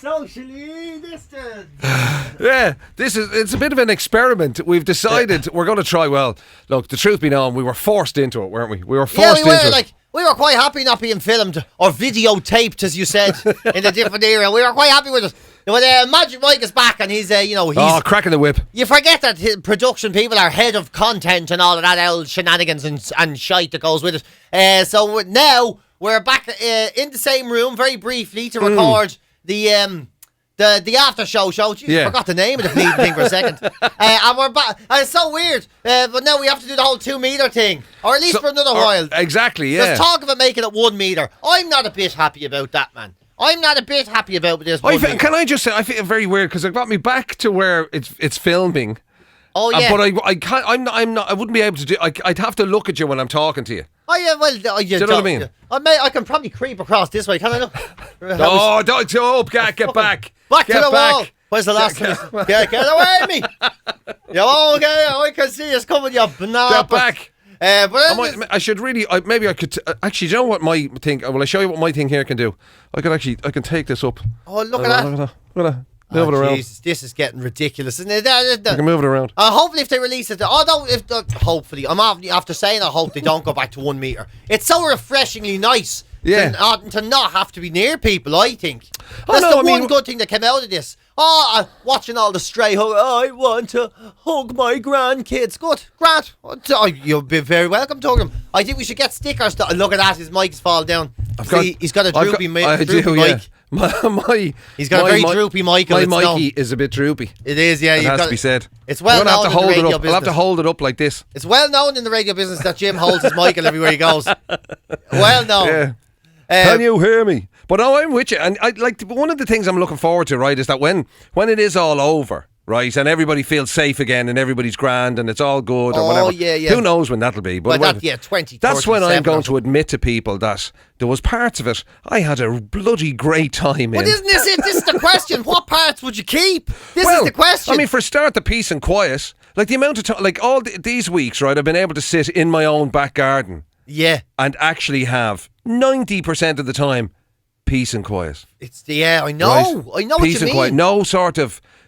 socially distant. Yeah, it's a bit of an experiment. We've decided we're going to try. Well, look, the truth be known, we were forced into it, weren't we? We were forced into it. We were quite happy not being filmed or videotaped, as you said, in a different era. We were quite happy with it. But Magic Mike is back, and he's cracking the whip. You forget that production people are head of content and all of that old shenanigans and shite that goes with it. So now we're back in the same room very briefly to record the after show. Jeez, I forgot the name of the bleeding thing for a second. And we're back. And it's so weird. But now we have to do the whole 2 meter thing, or at least for another while. Exactly. Yeah. There's talk about making it 1 meter. I'm not a bit happy about that, man. I'm not a bit happy about this. Can I just say, I feel very weird because it got me back to where it's filming. Oh yeah, but I can't. I'm not. I wouldn't be able to do. I'd have to look at you when I'm talking to you. Oh yeah, well, do you know what I mean? I can probably creep across this way. Can I look? Don't get back. Back to the wall. Where's the last one? Get away from me. I can see us coming, you banana. Get back. I should really. Maybe I could. Actually, do you know what my thing? Will I show you what my thing here can do? I can take this up. Oh, look at that. Look at that. Move it around. Jesus, this is getting ridiculous, isn't it? I can move it around. Hopefully, if they release it, hopefully, after saying I hope they don't go back to 1 meter. It's so refreshingly nice. Yeah. To not have to be near people, I think. That's one good thing that came out of this. Watching all the stray hug. I want to hug my grandkids. Good. Grant. You'll be very welcome to them. I think we should get stickers. Look at that. His mic's fallen down. He's got a droopy mic. He's got a very droopy mic. My Mikey is a bit droopy. It is, yeah. It has to be said. It's well known in the radio business. I'll have to hold it up like this. It's well known in the radio business that Jim holds his mic everywhere he goes. Well known. Yeah. Can you hear me? But no, I'm with you. And one of the things I'm looking forward to, right, is that when it is all over, right, and everybody feels safe again and everybody's grand and it's all good or whatever. Yeah. Who knows when that'll be? But 20. That's when I'm going to admit to people that there was parts of it I had a bloody great time in. But isn't this it? This is the question. What parts would you keep? This is the question. I mean, for a start, the peace and quiet. Like the amount of time, like all these weeks, right, I've been able to sit in my own back garden. Yeah. And actually have 90% of the time peace and quiet. I know. Right? I know peace what you and quiet.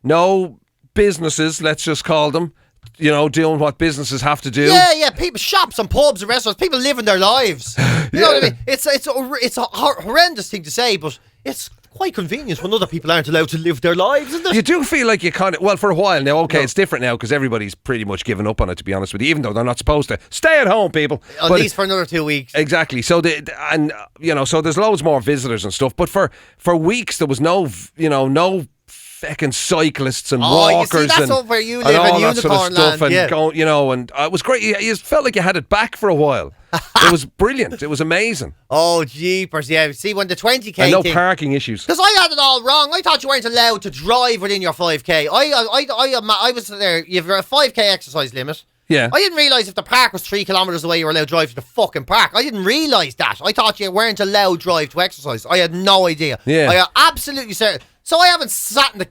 No businesses, let's just call them, doing what businesses have to do. Yeah. People, shops and pubs and restaurants, people living their lives. You know what I mean? It's a horrendous thing to say, but it's quite convenient when other people aren't allowed to live their lives, isn't it? You do feel like you kind of, well, for a while now, it's different now because everybody's pretty much given up on it, to be honest with you, even though they're not supposed to. Stay at home, people. At least for another 2 weeks. Exactly. So so there's loads more visitors and stuff, but for weeks there was no fucking cyclists and walkers. You see, that's over where you live in Unicorn sort of stuff Land. And going, and it was great. You felt like you had it back for a while. It was brilliant. It was amazing. Oh, jeepers, yeah. See, when the 20k and no thing, parking issues. Because I had it all wrong. I thought you weren't allowed to drive within your 5k. I was there. You have a 5k exercise limit. Yeah. I didn't realise if the park was 3 kilometres away, you were allowed to drive to the fucking park. I didn't realise that. I thought you weren't allowed to drive to exercise. I had no idea. Yeah. I am absolutely certain. So I haven't sat in the,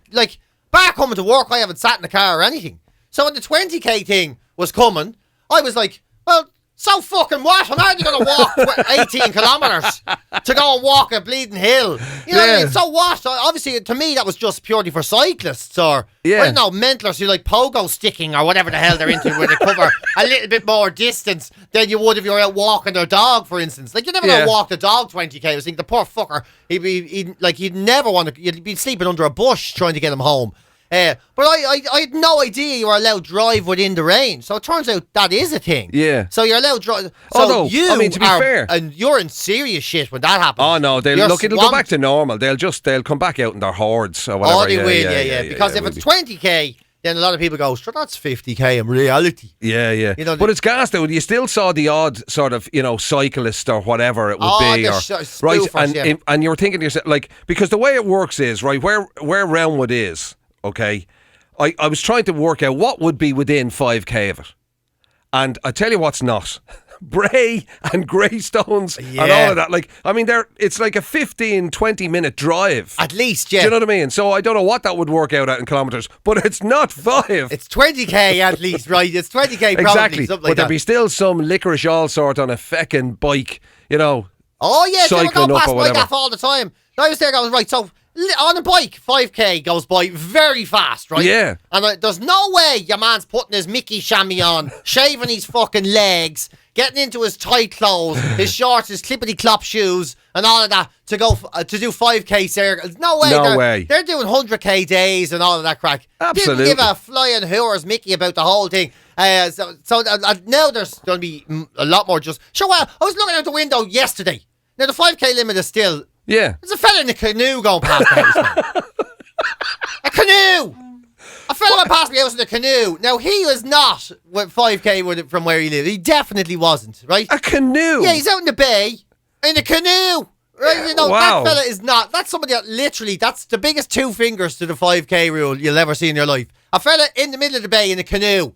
back coming to work, I haven't sat in the car or anything. So when the 20k thing was coming, I was like, well, so fucking what? I'm hardly going to walk 18 kilometres to go and walk a bleeding hill. You know what I mean? So what? Obviously, to me, that was just purely for cyclists or, I don't know, mentalers who like pogo sticking or whatever the hell they're into where they cover a little bit more distance than you would if you were out walking their dog, for instance. Like, you never go walk the dog 20k. I was thinking, the poor fucker, you'd never want to, you'd be sleeping under a bush trying to get him home. But I had no idea you were allowed to drive within the range. So it turns out that is a thing. Yeah. So you're allowed to drive. So to be fair, and you're in serious shit when that happens. Oh no, it'll go back to normal. They'll come back out in their hordes or whatever. Oh, they will, yeah. Because if it's 20k, then a lot of people go, sure, that's 50k in reality. Yeah. But it's gas though. You still saw the odd sort of, cyclist or whatever it would be. Right, and you were thinking to yourself, like, because the way it works is, right, where Roundwood is, okay, I was trying to work out what would be within 5k of it. And I tell you what's not. Bray and Greystones and all of that. Like, I mean, it's like a 15-20 minute drive. At least, yeah. Do you know what I mean? So I don't know what that would work out at in kilometres, but it's not 5. It's 20k at least, right? It's 20k probably. Exactly. But there'd be still some licorice all sort on a feckin' bike, Oh, yeah, cycling go up past or my whatever. gaff all the time. I was there going, right, so on a bike, 5k goes by very fast, right? Yeah. And there's no way your man's putting his Mickey chamois on, shaving his fucking legs, getting into his tight clothes, his shorts, his clippity-clop shoes, and all of that to go to do 5k circles. No way. No way. They're doing 100k days and all of that crack. Absolutely. Didn't give a flying hooer's Mickey about the whole thing. So now there's going to be a lot more just... Sure, well, I was looking out the window yesterday. Now, the 5k limit is still... Yeah. There's a fella in a canoe going past the house, man. A canoe! A fella went past my house in a canoe. Now, he was not with 5k from where he lived. He definitely wasn't, right? A canoe? Yeah, he's out in the bay in a canoe. Right? You know, wow. That fella is not... That's somebody that literally... That's the biggest 2 fingers to the 5k rule you'll ever see in your life. A fella in the middle of the bay in a canoe.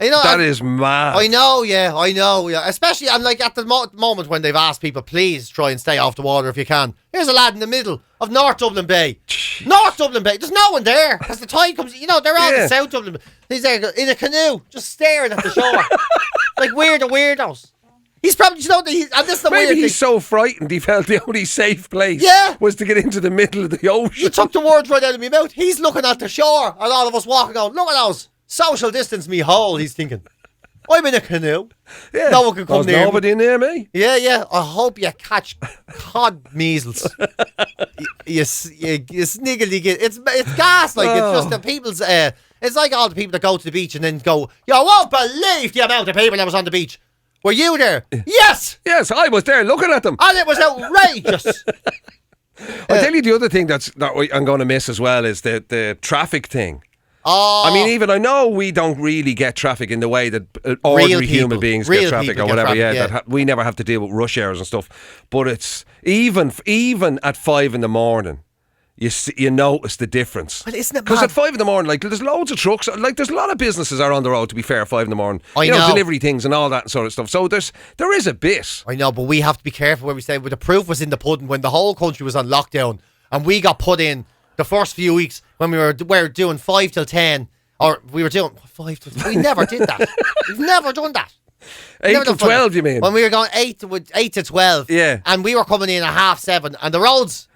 You know, that is mad. I know, yeah. Especially, I'm like, at the moment when they've asked people, please try and stay off the water if you can. Here's a lad in the middle of North Dublin Bay. Jeez. North Dublin Bay. There's no one there. As the tide comes, you know, they're all in South Dublin. He's there in a canoe, just staring at the shore. Like weirdos. He's probably, you know, and this is the Maybe weird he's thing. so frightened he felt the only safe place was to get into the middle of the ocean. You took the words right out of my mouth. He's looking at the shore, and all of us walking going, look at those. Social distance me hole, he's thinking. I'm in a canoe. Yeah. No one can come near nobody near me. Yeah. I hope you catch cod measles. you sniggledy get. It's gas, like it's just the people's. It's like all the people that go to the beach and then go. You won't believe the amount of people that was on the beach. Were you there? Yes, I was there looking at them, and it was outrageous. I tell you, the other thing that I'm going to miss as well is the traffic thing. Oh. I mean, even I know we don't really get traffic in the way that ordinary human beings get traffic or whatever. We never have to deal with rush hours and stuff. But it's even at 5 a.m, you notice the difference. But isn't it because mad? at 5 a.m, like there's loads of trucks. Like there's a lot of businesses are on the road. To be fair, at 5 a.m, I know. delivery things and all that sort of stuff. So there is a bit. I know, but we have to be careful when we say. But the proof was in the pudding when the whole country was on lockdown and we got put in. The first few weeks when we were doing 5 till 10, or we were doing 5 till 10. We never did that. We've never done that. 8 to 12, you mean? When we were going 8 to 12. Yeah. And we were coming in at 7:30, and the roads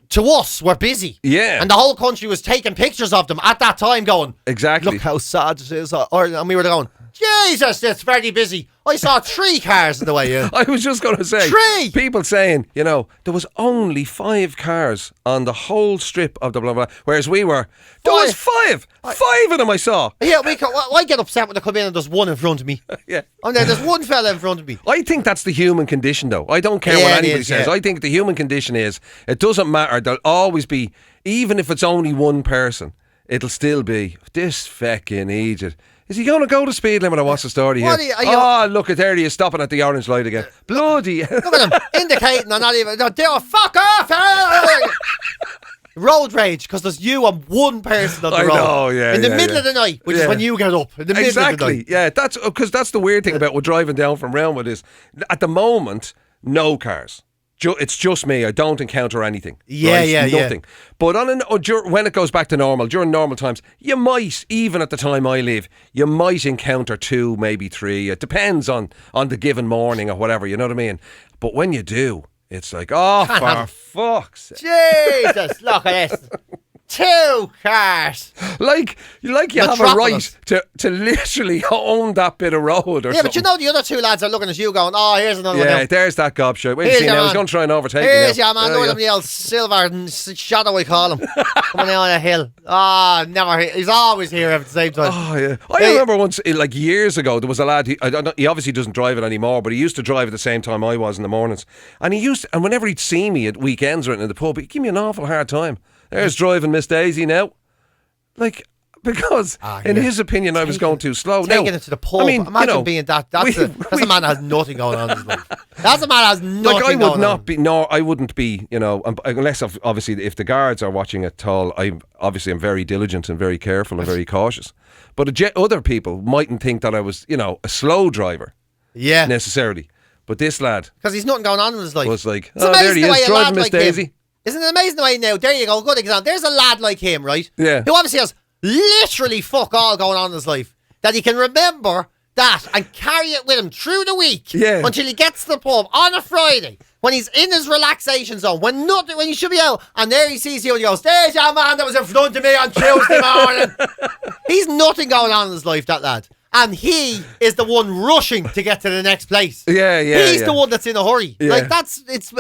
to us were busy. Yeah. And the whole country was taking pictures of them at that time going, exactly. Look how sad it is. And we were going, Jesus, it's very busy. I saw 3 cars on the way in. I was just going to say, 3! People saying, there was only 5 cars on the whole strip of the blah blah. Whereas there was 5. 5 of them I saw. Yeah, I get upset when they come in and there's one in front of me. Yeah. And then there's one fella in front of me. I think that's the human condition, though. I don't care what anybody says. I think the human condition is, it doesn't matter. There'll always be, even if it's only one person, it'll still be, this fucking idiot. Is he going to go to speed limit or what's the story here? Look at there he is stopping at the orange light again. Bloody. Look at him indicating and not even. Fuck off! Road rage because there's you and one person on the road. Know, yeah. In the middle of the night, which is when you get up. In the middle of the night. Yeah, that's because that's the weird thing about driving down from Roundwood is at the moment, no cars. It's just me. I don't encounter anything. Nothing. But when it goes back to normal, during normal times, you might, even at the time I live, you might encounter 2, maybe 3. It depends on the given morning or whatever, you know what I mean? But when you do, it's like, for fuck's sake. Jesus, look at this. 2 cars. Like you have a right to literally own that bit of road or something. Yeah, but you know the other 2 lads are looking at you going, here's another one. Yeah, there's that gobshite. Wait, see now, I was going to try and overtake here's you. Here's your man, one of them the old silver shadow, I call him. Coming down a hill. Never. He's always here at the same time. Oh, yeah. I remember once, like years ago, there was a lad, he obviously doesn't drive it anymore, but he used to drive at the same time I was in the mornings. And and whenever he'd see me at weekends or in the pub, he'd give me an awful hard time. There's driving Miss Daisy now. Like, because in his opinion I was going too slow. Taking it to the pub. I mean, imagine being that. That's a man that has nothing going on in his life. That's a man that has nothing going on. I wouldn't be, unless obviously if the guards are watching it tall, I'm very diligent and very careful and very cautious. But other people mightn't think that I was, a slow driver. Yeah. Necessarily. But this lad. Because he's nothing going on in his life. Was like, there he is, driving Miss Daisy. Isn't it amazing the way now? There you go, good example. There's a lad like him, right? Yeah. Who obviously has literally fuck all going on in his life. That he can remember that and carry it with him through the week until he gets to the pub on a Friday when he's in his relaxation zone, when he should be out, and there he sees you and he goes, there's your man that was in front of me on Tuesday morning. He's nothing going on in his life, that lad. And he is the one rushing to get to the next place. He's the one that's in a hurry. Like, it's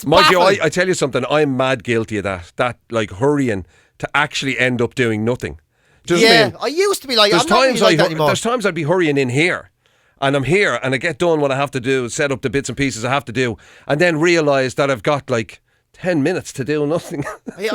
Mind you, baffling. I tell you something, I'm mad guilty of that, like, hurrying to actually end up doing nothing. I used to be like, I'm not really like that anymore. There's times I'd be hurrying in here, and I'm here, and I get done what I have to do, set up the bits and pieces I have to do, and then realise that I've got like 10 minutes to do nothing. I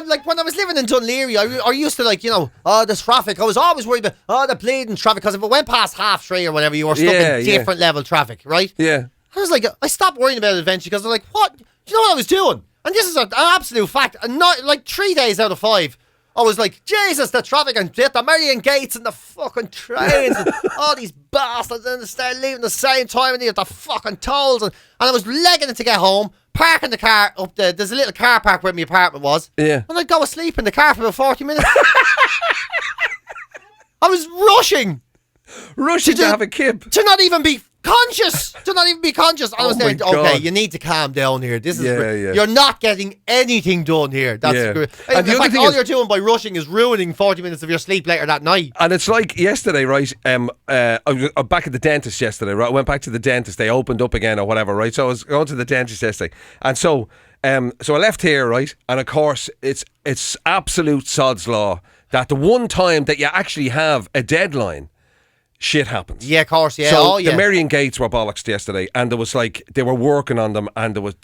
like when I was living in Dunleary, I used to like, there's traffic. I was always worried about, the bleeding traffic, because if it went past 3:30 or whatever, you were stuck in different level traffic, right? Yeah. I was like, I stopped worrying about it eventually, because I'm like, what? Do you know what I was doing? And this is an absolute fact. And not like 3 days out of 5, I was like, Jesus, the traffic and the Marion Gates and the fucking trains and all these bastards, and they start leaving the same time, and they have the fucking tolls, and I was legging it to get home, parking the car up there. There's a little car park where my apartment was. Yeah. And I'd go asleep in the car for about 40 minutes. I was rushing to have a kip. To not even be conscious. I was there. Okay, you need to calm down here. This is you're not getting anything done here. That's great. And in fact, all you're doing by rushing is ruining 40 minutes of your sleep later that night. And it's like yesterday, right? I was back at the dentist yesterday, right? I went back to the dentist. They opened up again or whatever, right? So I was going to the dentist yesterday, and so I left here, right? And of course, it's absolute sod's law that the one time that you actually have a deadline, shit happens. Yeah, of course, yeah. So the Marion Gates were bollocks yesterday, and there was like, they were working on them, and there was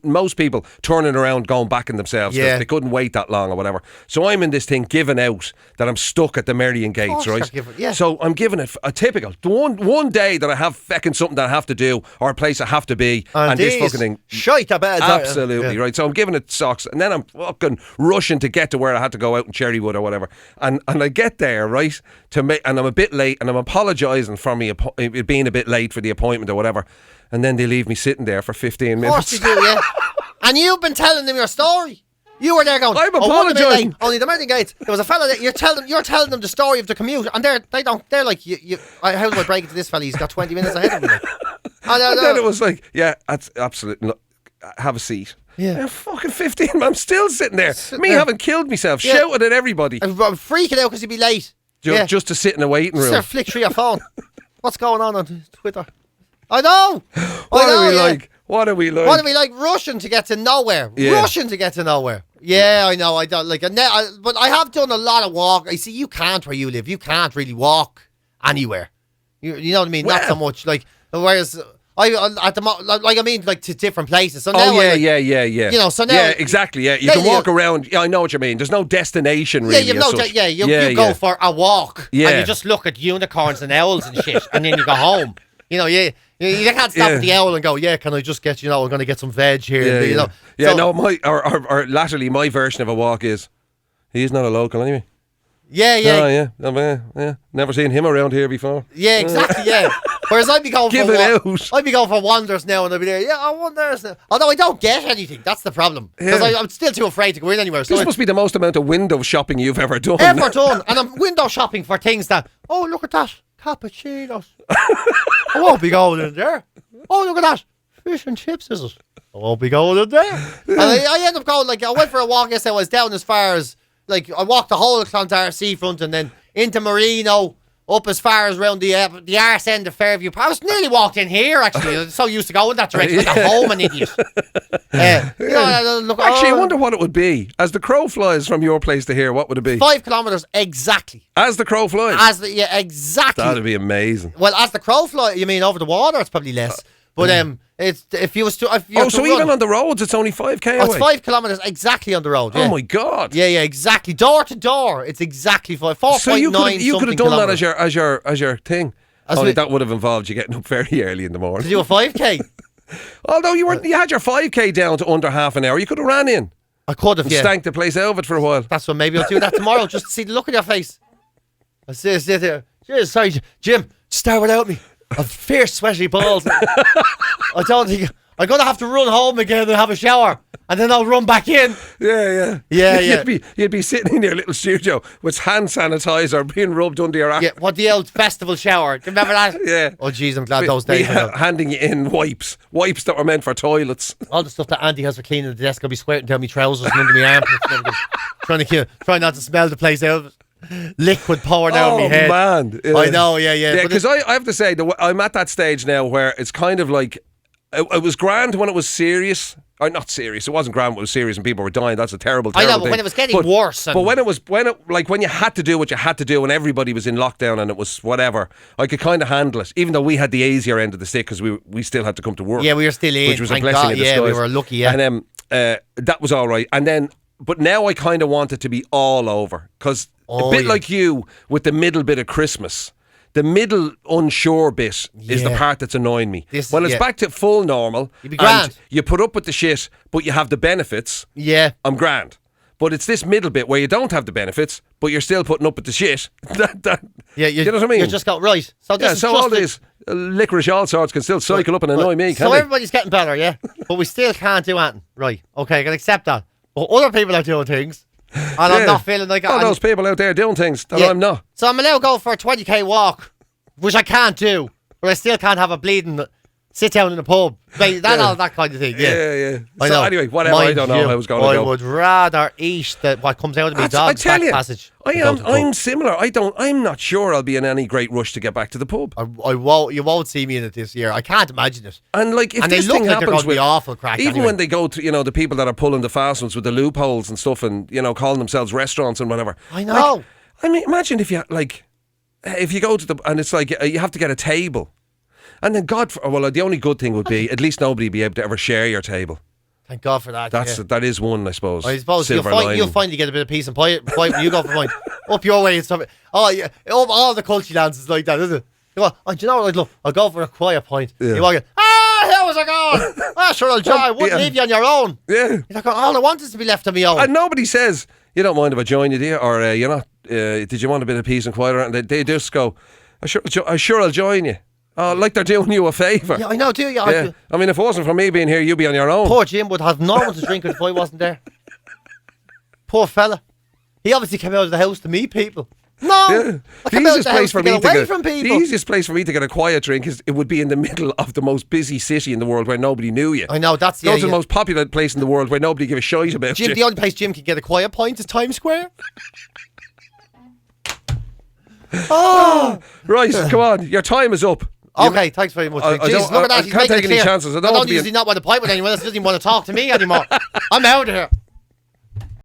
most people turning around going back in themselves because they couldn't wait that long or whatever. So I'm in this thing giving out that I'm stuck at the Marion Gates, right? So I'm giving it a typical one day that I have fucking something that I have to do or a place I have to be, and this fucking thing. Shite, I bet. Absolutely, right. So I'm giving it socks, and then I'm fucking rushing to get to where I had to go out in Cherrywood or whatever, and I get there, right? And I'm a bit late, and I'm apologising for me being a bit late for the appointment or whatever, and then they leave me sitting there for 15 minutes. Of course they do, yeah. And you've been telling them your story. You were there going, I'm apologising. Only the Marion Gates. There was a fella that you're telling them the story of the commute, and they're like, how do I break it to this fella? He's got 20 minutes ahead of me. And then it was like, that's absolutely. Have a seat. Yeah, fucking 15. I'm still sitting there. Having killed myself, shouting at everybody. I'm freaking out because you'd be late. Just to sit in a waiting room. Just flick through your phone. What's going on Twitter? I know. What are we like? What are we like? Rushing to get to nowhere. Yeah. Rushing to get to nowhere. Yeah, I know. I don't like. But I have done a lot of walk. I see. You can't where you live. You can't really walk anywhere. You know what I mean? Well, not so much. Like whereas. To different places. So now yeah. You know, so now exactly. Yeah, you can walk around. Yeah, I know what you mean. There's no destination really. You go for a walk. Yeah, and you just look at unicorns and owls and shit, and then you go home. You know, you can't stop at the owl and go, can I just get, I'm going to get some veg here. Latterly my version of a walk is, he's not a local anyway. Yeah. Never seen him around here before. Yeah, exactly. Yeah. Whereas I'd be going for wanders now, and I'd be there. Yeah, I wanders now. Although I don't get anything, that's the problem. Because I'm still too afraid to go in anywhere. So this must be the most amount of window shopping you've ever done. And I'm window shopping for things that. Oh, look at that, cappuccinos. I won't be going in there. Oh, look at that, fish and chips. Is it? I won't be going in there. And I end up going I went for a walk yesterday. I was down as far as I walked the whole of Clontarf seafront and then into Marino. Up as far as around the arse end of Fairview. I was nearly walked in here, actually. I'm so used to going that direction. Like a home, an idiot. I wonder what it would be. As the crow flies from your place to here, what would it be? 5 kilometres exactly. As the crow flies? Exactly. That'd be amazing. Well, as the crow flies, you mean over the water, it's probably less. But it's even on the roads, it's only 5k away. It's 5 kilometres exactly on the road. Yeah. Oh my god! Yeah, exactly. Door to door, it's exactly 4.9. So you could have done that as your thing. Only that would have involved you getting up very early in the morning to do a 5k. Although you had your 5k down to under half an hour, you could have ran in. I could have. Stank the place out of it for a while. That's what maybe I'll do that tomorrow, just to see the look on your face. I sit there. Sorry, Jim. Start without me. I've fierce sweaty balls. I don't think I'm going to have to run home again and have a shower. and then I'll run back in. Yeah. You'd be sitting in your little studio with hand sanitizer being rubbed under your arm. Yeah, what the old festival shower. Do you remember that? Yeah. Oh, jeez, I'm glad those days. Handing you in wipes that were meant for toilets. All the stuff that Andy has for cleaning the desk, I'll be squirting down my trousers and under my armpits. Trying not to smell the place out. Liquid pouring out of my head. Oh, man. Yeah. I know, yeah. Yeah, because I have to say, I'm at that stage now where it's kind of like, it was grand when it was serious. Or not serious. It wasn't grand when it was serious and people were dying. That's a terrible thing. I know, but when it was getting worse. But when you had to do what you had to do and everybody was in lockdown and it was whatever, I could kind of handle it. Even though we had the easier end of the stick because we still had to come to work. Yeah, we were still in. Which was a blessing in disguise. Yeah, we were lucky, yeah. And that was all right. And then, but now I kind of want it to be all over. Because a bit like you with the middle bit of Christmas. The middle unsure bit is the part that's annoying me. When it's back to full normal, you'd be grand. And you put up with the shit, but you have the benefits. Yeah, I'm grand. But it's this middle bit where you don't have the benefits, but you're still putting up with the shit. You know what I mean? You just got right. So all these licorice all sorts can still cycle up and annoy me. So everybody's getting better, yeah, but we still can't do anything. Right? Okay, I can accept that. But other people are doing things. And I'm not feeling like all those people out there doing things that I'm not. So I'm allowed to go for a 20k walk, which I can't do, but I still can't have a bleeding sit down in a pub. All that kind of thing. Yeah. So anyway, whatever. I don't know how it's going to go. I would rather eat what comes out of my dog's back passage. I'm similar. I'm not sure I'll be in any great rush to get back to the pub. I won't. You won't see me in it this year. I can't imagine it. And like, if this thing happens with awful crack, even when they go to the people that are pulling the fast ones with the loopholes and stuff, and calling themselves restaurants and whatever. I know. Like, I mean, imagine if you go to and it's like you have to get a table. And then the only good thing would be at least nobody be able to ever share your table. Thank God for that. That is one, I suppose. I suppose you'll finally get a bit of peace and quiet when you go for mine. Up your way and stuff. Oh yeah, all the culture dances like that, isn't it? You go, do you know what? Look, I'll go for a quiet point. Yeah. You walk in, how was I going? Sure, I'll try. I wouldn't leave you on your own. Yeah. You're like, all I want is to be left on my own. And nobody says, you don't mind if I join you, do you? Or you're not. Did you want a bit of peace and quiet? And they just go, sure I'll join you. Oh, like they're doing you a favour. Yeah, I know, do you? Yeah. I mean, if it wasn't for me being here, you'd be on your own. Poor Jim would have no one to drink if I wasn't there. Poor fella. He obviously came out of the house to meet people. No, yeah. The easiest place for me to get a quiet drink would be in the middle of the most busy city in the world where nobody knew you. I know, that's the most popular place in the world where nobody gives a shite about Jim, you. The only place Jim can get a quiet point is Times Square. Right, come on, your time is up. Okay, thanks very much. I can't take any chances. I don't usually not want to pipe with anyone else. Doesn't even want to talk to me anymore. I'm out of here.